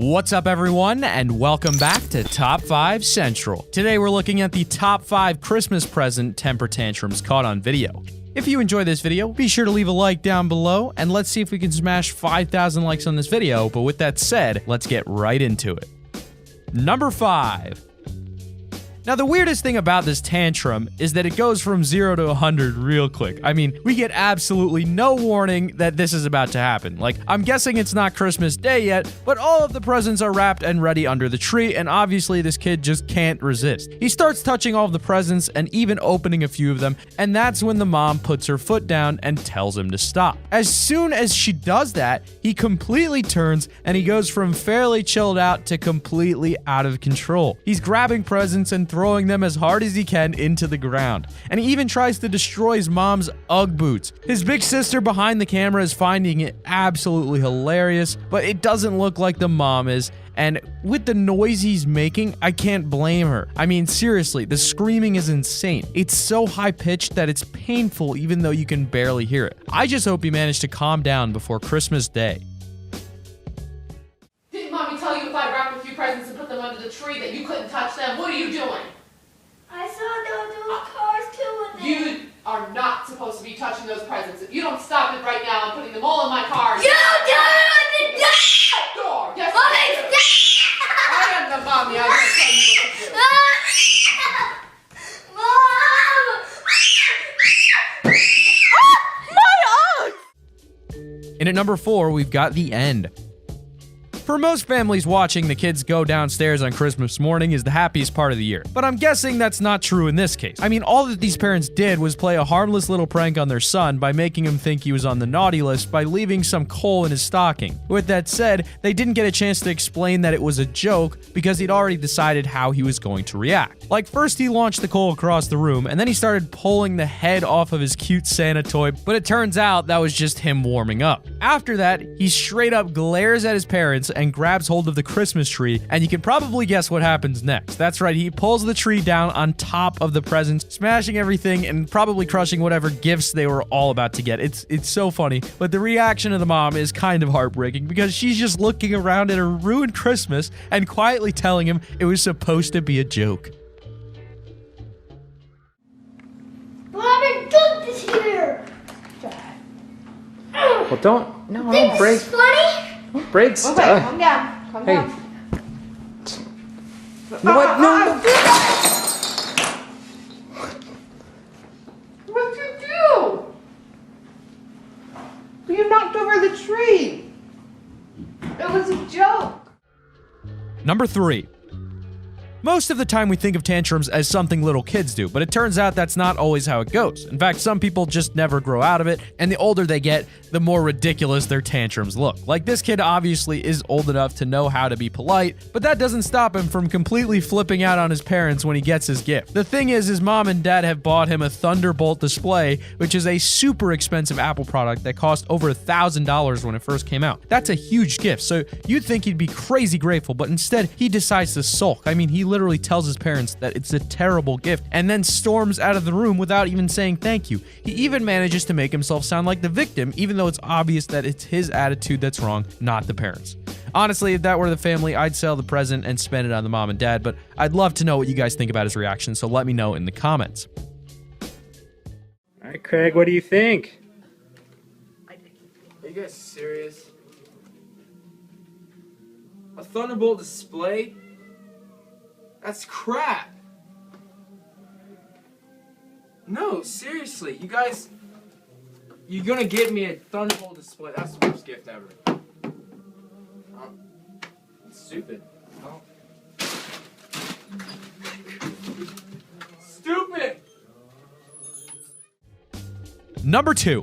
What's up, everyone, and welcome back to Top 5 Central. Today we're looking at the top 5 Christmas present temper tantrums caught on video. If you enjoy this video, be sure to leave a like down below, and let's see if we can smash 5,000 likes on this video. But with that said, let's get right into it. Number 5. Now, the weirdest thing about this tantrum is that it goes from 0 to 100 real quick. I mean, we get absolutely no warning that this is about to happen. Like, I'm guessing it's not Christmas Day yet, but all of the presents are wrapped and ready under the tree, and obviously this kid just can't resist. He starts touching all of the presents and even opening a few of them, and that's when the mom puts her foot down and tells him to stop. As soon as she does that, he completely turns and he goes from fairly chilled out to completely out of control. He's grabbing presents and throwing them as hard as he can into the ground. And he even tries to destroy his mom's Ugg boots. His big sister behind the camera is finding it absolutely hilarious, but it doesn't look like the mom is. And with the noise he's making, I can't blame her. I mean, seriously, the screaming is insane. It's so high-pitched that it's painful even though you can barely hear it. I just hope he managed to calm down before Christmas Day. Didn't Mommy tell you if I wrapped a few presents and put them under the tree that you couldn't touch them? What are you doing? I saw those little cars too in there. You are not supposed to be touching those presents. If you don't stop it right now, I'm putting them all in my car. You do it! Door. Yes, Mommy, I do. I am the mommy. I'm going to tell you what to do. Mom! And at number 4, we've got the end. For most families, watching the kids go downstairs on Christmas morning is the happiest part of the year. But I'm guessing that's not true in this case. I mean, all that these parents did was play a harmless little prank on their son by making him think he was on the naughty list by leaving some coal in his stocking. With that said, they didn't get a chance to explain that it was a joke because he'd already decided how he was going to react. Like, first he launched the coal across the room, and then he started pulling the head off of his cute Santa toy, but it turns out that was just him warming up. After that, he straight up glares at his parents and grabs hold of the Christmas tree, and you can probably guess what happens next. That's right, he pulls the tree down on top of the presents, smashing everything and probably crushing whatever gifts they were all about to get. It's so funny, but the reaction of the mom is kind of heartbreaking because she's just looking around at her ruined Christmas and quietly telling him it was supposed to be a joke. Bobby, Duck is here! Well, don't This break. is funny? Don't break Okay, stuff. calm down. Calm Hey. down. What? No. What'd you do? You knocked over the tree. It was a joke. Number 3. Most of the time we think of tantrums as something little kids do, but it turns out that's not always how it goes. In fact, some people just never grow out of it, and the older they get, the more ridiculous their tantrums look. Like, this kid obviously is old enough to know how to be polite, but that doesn't stop him from completely flipping out on his parents when he gets his gift. The thing is, his mom and dad have bought him a Thunderbolt display, which is a super expensive Apple product that cost over $1,000 when it first came out. That's a huge gift, so you'd think he'd be crazy grateful, but instead, he decides to sulk. I mean, he literally tells his parents that it's a terrible gift and then storms out of the room without even saying thank you. He even manages to make himself sound like the victim, even though it's obvious that it's his attitude that's wrong, not the parents. Honestly, if that were the family, I'd sell the present and spend it on the mom and dad, but I'd love to know what you guys think about his reaction, so let me know in the comments. All right, Craig. What do you think? Are you guys serious? A Thunderbolt display? That's crap. No, seriously, you guys, you're gonna get me a Thunderbolt display. That's the worst gift ever. It's stupid. Oh. Stupid! Number 2.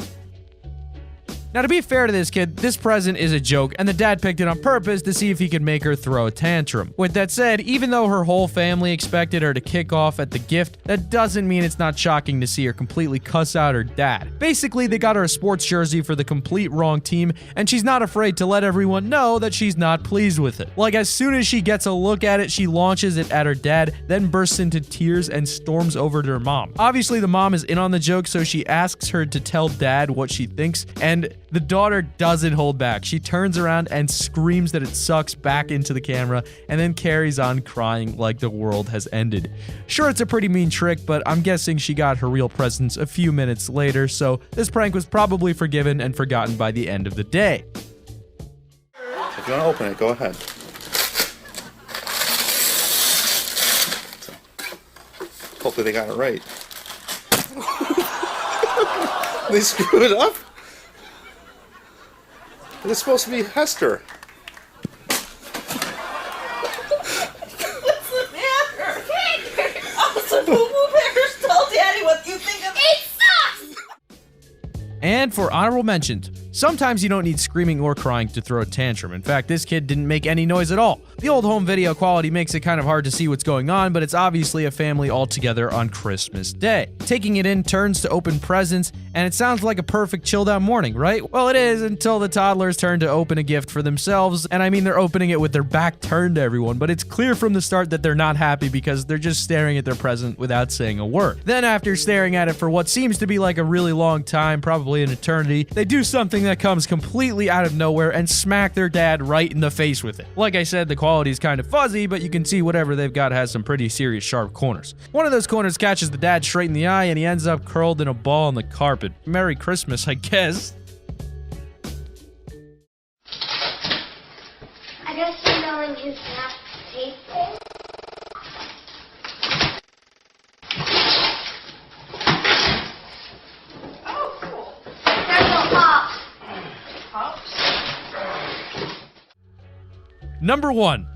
Now, to be fair to this kid, this present is a joke, and the dad picked it on purpose to see if he could make her throw a tantrum. With that said, even though her whole family expected her to kick off at the gift, that doesn't mean it's not shocking to see her completely cuss out her dad. Basically, they got her a sports jersey for the complete wrong team, and she's not afraid to let everyone know that she's not pleased with it. Like, as soon as she gets a look at it, she launches it at her dad, then bursts into tears and storms over to her mom. Obviously, the mom is in on the joke, so she asks her to tell dad what she thinks, and The daughter doesn't hold back. She turns around and screams that it sucks back into the camera and then carries on crying like the world has ended. Sure, it's a pretty mean trick, but I'm guessing she got her real presents a few minutes later, so this prank was probably forgiven and forgotten by the end of the day. If you want to open it, go ahead. So, hopefully they got it right. They screwed it up? It's supposed to be Hester. What's the matter? Also, Boo-Boo Bears told Daddy what you think of it. Sucks! And for honorable mentions, sometimes you don't need screaming or crying to throw a tantrum. In fact, this kid didn't make any noise at all. The old home video quality makes it kind of hard to see what's going on, but it's obviously a family all together on Christmas Day. Taking it in turns to open presents, and it sounds like a perfect chilled out morning, right? Well, it is until the toddlers turn to open a gift for themselves, and I mean they're opening it with their back turned to everyone, but it's clear from the start that they're not happy because they're just staring at their present without saying a word. Then after staring at it for what seems to be like a really long time, probably an eternity, they do something that comes completely out of nowhere and smack their dad right in the face with it. Like I said, the quality is kind of fuzzy, but you can see whatever they've got has some pretty serious sharp corners. One of those corners catches the dad straight in the eye and he ends up curled in a ball on the carpet. Merry Christmas, I guess. I guess you're knowing his nap tape. Oh, cool. There's no pop. Number 1.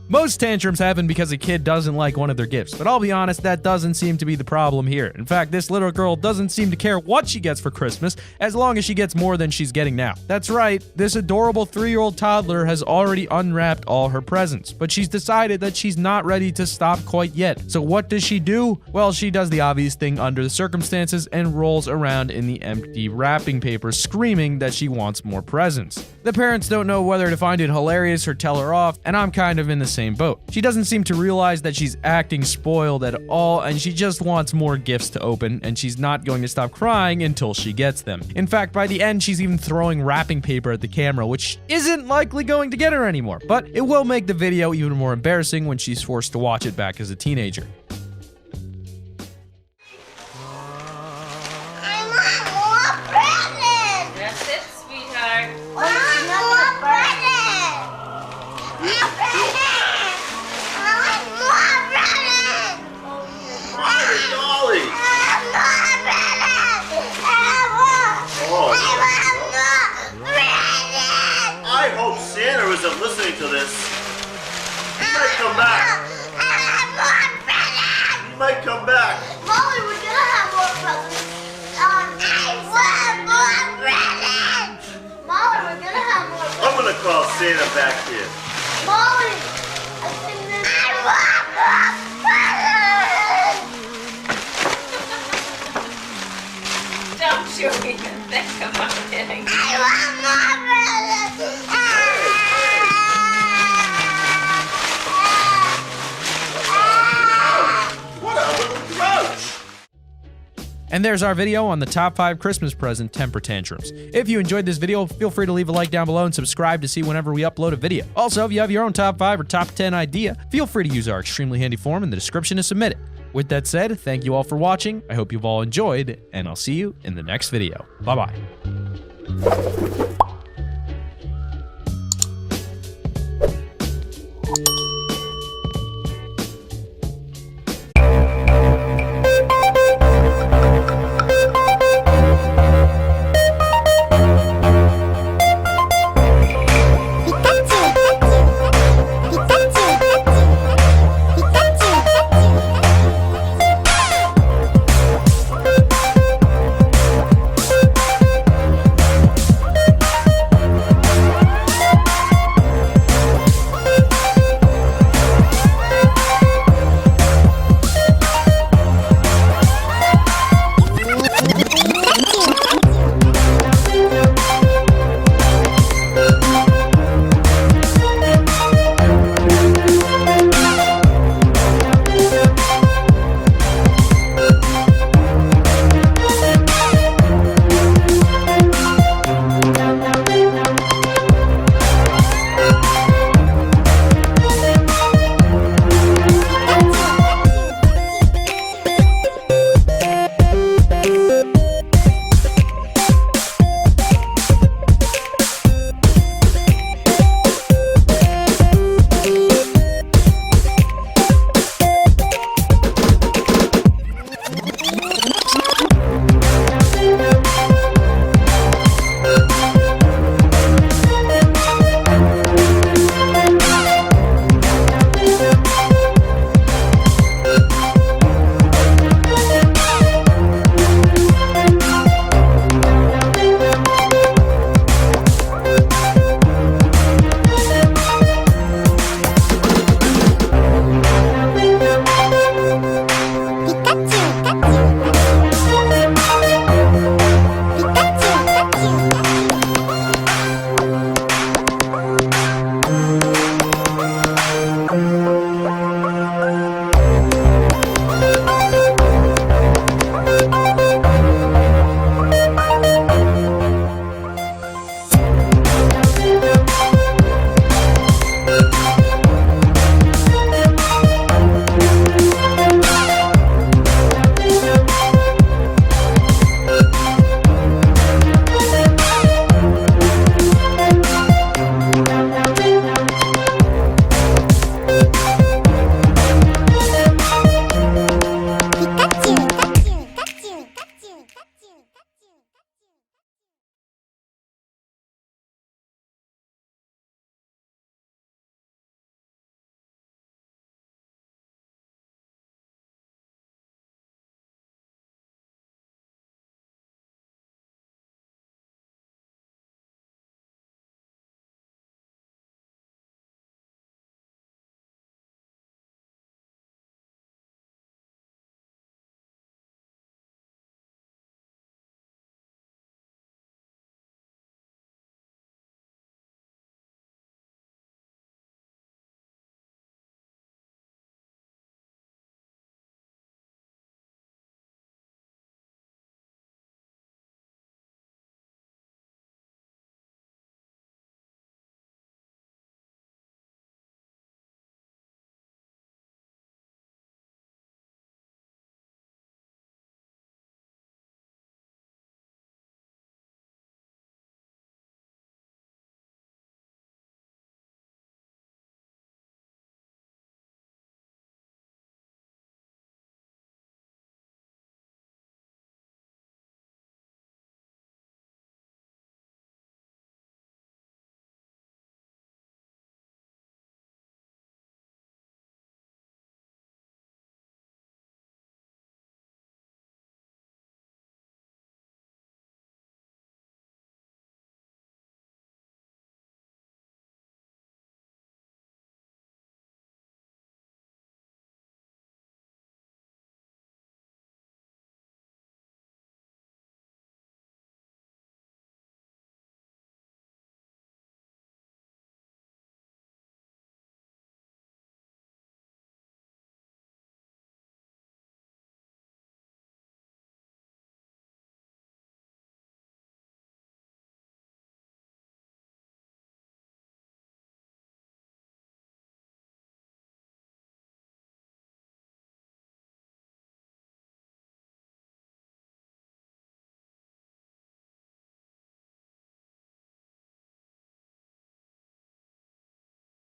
Most tantrums happen because a kid doesn't like one of their gifts, but I'll be honest, that doesn't seem to be the problem here. In fact, this little girl doesn't seem to care what she gets for Christmas, as long as she gets more than she's getting now. That's right, this adorable 3-year-old toddler has already unwrapped all her presents, but she's decided that she's not ready to stop quite yet. So what does she do? Well, she does the obvious thing under the circumstances and rolls around in the empty wrapping paper, screaming that she wants more presents. The parents don't know whether to find it hilarious or tell her off, and I'm kind of in the same boat. She doesn't seem to realize that she's acting spoiled at all, and she just wants more gifts to open, and she's not going to stop crying until she gets them. In fact, by the end, she's even throwing wrapping paper at the camera, which isn't likely going to get her anymore, but it will make the video even more embarrassing when she's forced to watch it back as a teenager. I want more presents. That's it, sweetheart. I want more presents. More presents. I want more presents. Dolly! I want more presents. I want more presents. I hope Santa isn't listening to this. He might come back. I want more presents. He might come back. Molly, we're gonna have more presents. I want more presents. Molly, we're gonna have more presents. I'm gonna call Santa back here. Molly, I think this. I want more presents. Don't you even think about getting. I want more presents. What a little grouch! And there's our video on the top 5 Christmas present temper tantrums. If you enjoyed this video, feel free to leave a like down below and subscribe to see whenever we upload a video. Also, if you have your own top 5 or top 10 idea, feel free to use our extremely handy form in the description to submit it. With that said, thank you all for watching. I hope you've all enjoyed, and I'll see you in the next video. Bye-bye.